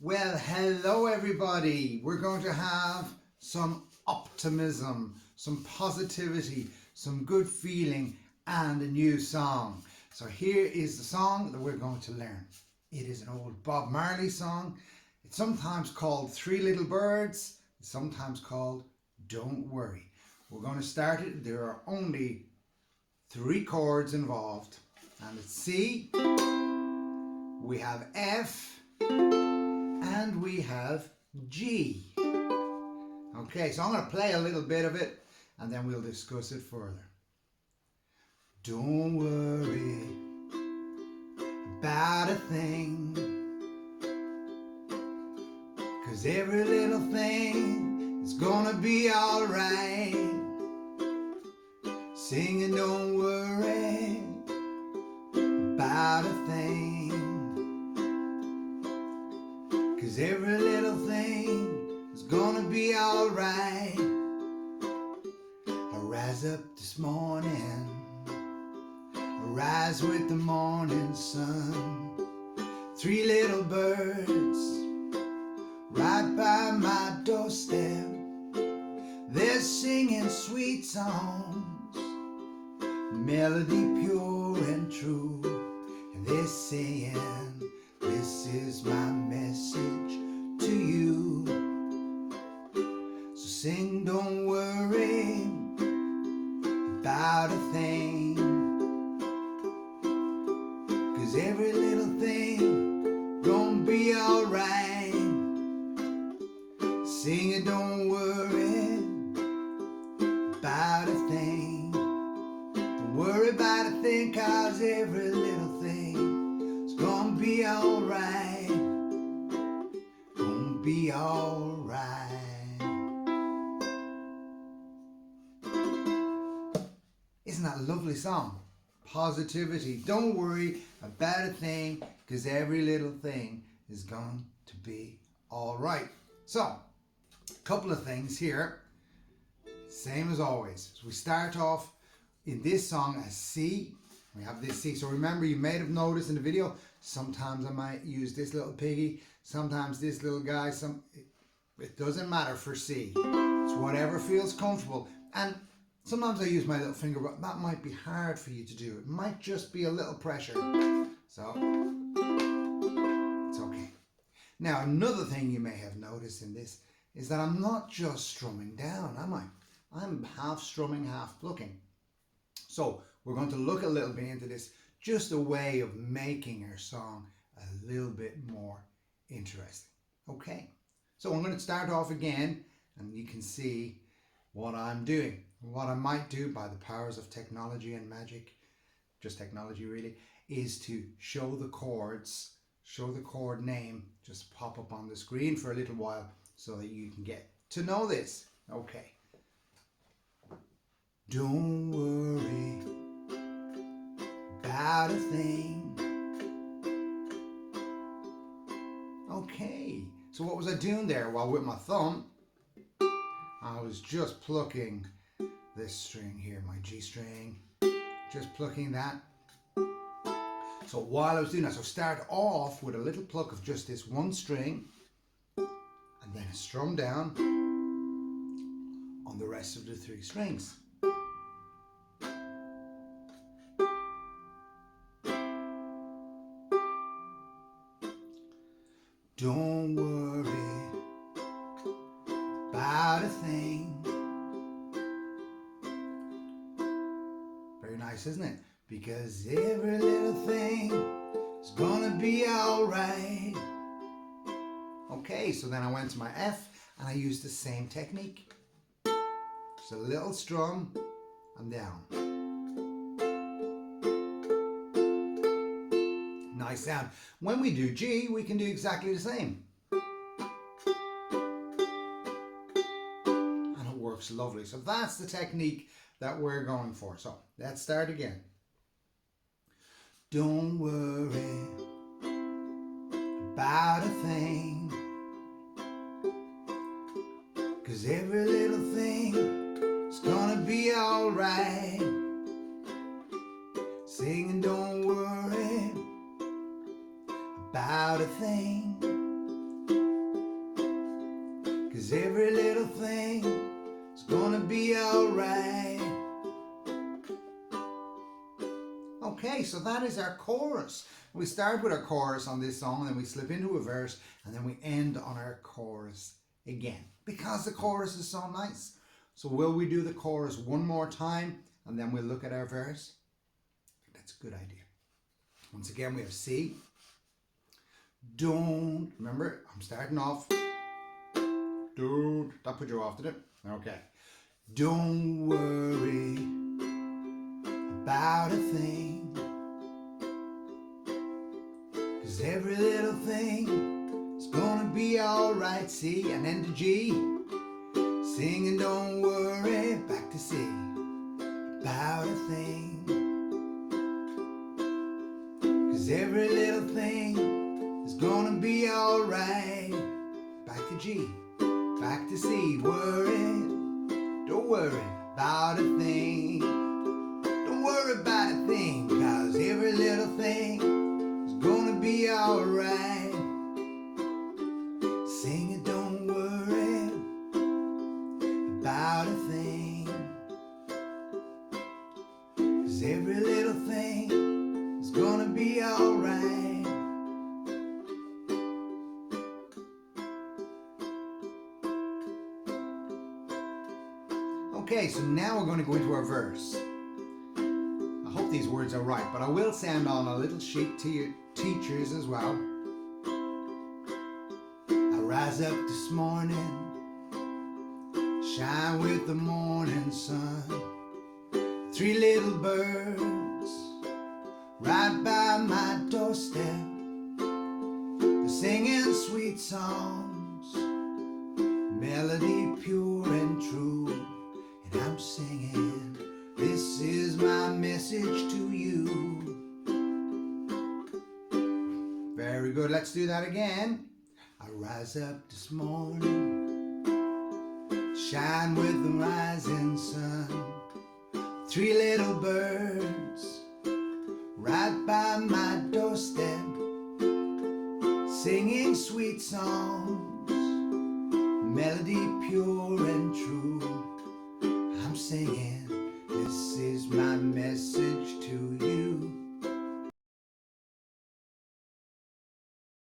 Well, hello everybody. We're going to have some optimism, some positivity, some good feeling and a new song. So here is the song that we're going to learn. It is an old Bob Marley song. It's sometimes called Three Little Birds. It's sometimes called Don't Worry. We're going to start it. There are only 3 chords involved. And it's C, we have F, and we have G. Okay, so I'm going to play a little bit of it and then we'll discuss it further. Don't worry about a thing, 'cause every little thing is gonna be alright. Singing don't worry about a thing, 'cause every little thing is gonna be alright. I rise up this morning, I rise with the morning sun. 3 little birds right by my doorstep. They're singing sweet songs, melody pure and true. And they're saying, this is my message to you. So sing, don't worry about a thing, 'cause every little thing gonna be alright. Sing it, don't worry about a thing. Don't worry about a thing, 'cause every little thing is gonna be alright. Gonna be alright. Isn't that a lovely song? Positivity. Don't worry about a thing, 'cause every little thing is going to be alright. So, a couple of things here. Same as always. So we start off in this song as C. We have this C. So remember, you may have noticed in the video, sometimes I might use this little piggy, sometimes this little guy. It doesn't matter for C. It's whatever feels comfortable. And sometimes I use my little finger, but that might be hard for you to do. It might just be a little pressure. So it's okay. Now, another thing you may have noticed in this is that I'm not just strumming down, am I? I'm half strumming, half plucking. So we're going to look a little bit into this, just a way of making our song a little bit more interesting. Okay, so I'm going to start off again and you can see what I'm doing. What I might do by the powers of technology and magic, just technology really, is to show the chords, show the chord name, just pop up on the screen for a little while so that you can get to know this. Okay. Don't worry about a thing. Okay, so what was I doing there? Well, with my thumb, I was just plucking this string here, my G string, just plucking that. So while I was doing that, so start off with a little pluck of just this one string, and then strum down on the rest of the 3 strings. Don't worry about a thing. Very nice, isn't it? Because every little thing is gonna be alright. Okay, so then I went to my F and I used the same technique. Just a little strum and down. Nice sound. When we do G, we can do exactly the same. And it works lovely. So that's the technique that we're going for. So let's start again. Don't worry about a thing, 'cause every little thing is gonna be alright. Singing don't worry about a thing, Okay, so that is our chorus. We start with our chorus on this song, and then we slip into a verse, and then we end on our chorus again, because the chorus is so nice. So will we do the chorus one more time, and then we'll look at our verse? That's a good idea. Once again, we have C. Don't, remember, I'm starting off. Don't, that put you off, did it? Okay. Don't worry about a thing, 'cause every little thing is gonna be alright. C, and then to G. Singing don't worry, back to C, about a thing, 'cause every little thing is gonna be alright. Back to G, back to C. Worry, don't worry about a thing. Don't worry about a thing, 'cause every little thing is gonna be alright. Sing it, don't worry about a thing, 'cause every little thing is gonna be alright. Okay, so now we're going to go into our verse. I hope these words are right, but I will send on a little sheet to your teachers as well. I rise up this morning, shine with the morning sun. 3 little birds right by my doorstep. They're singing sweet songs, melody pure and true. And I'm singing, this is my message to you. Very good, let's do that again. I rise up this morning, shine with the rising sun. 3 little birds right by my doorstep, singing sweet songs, melody pure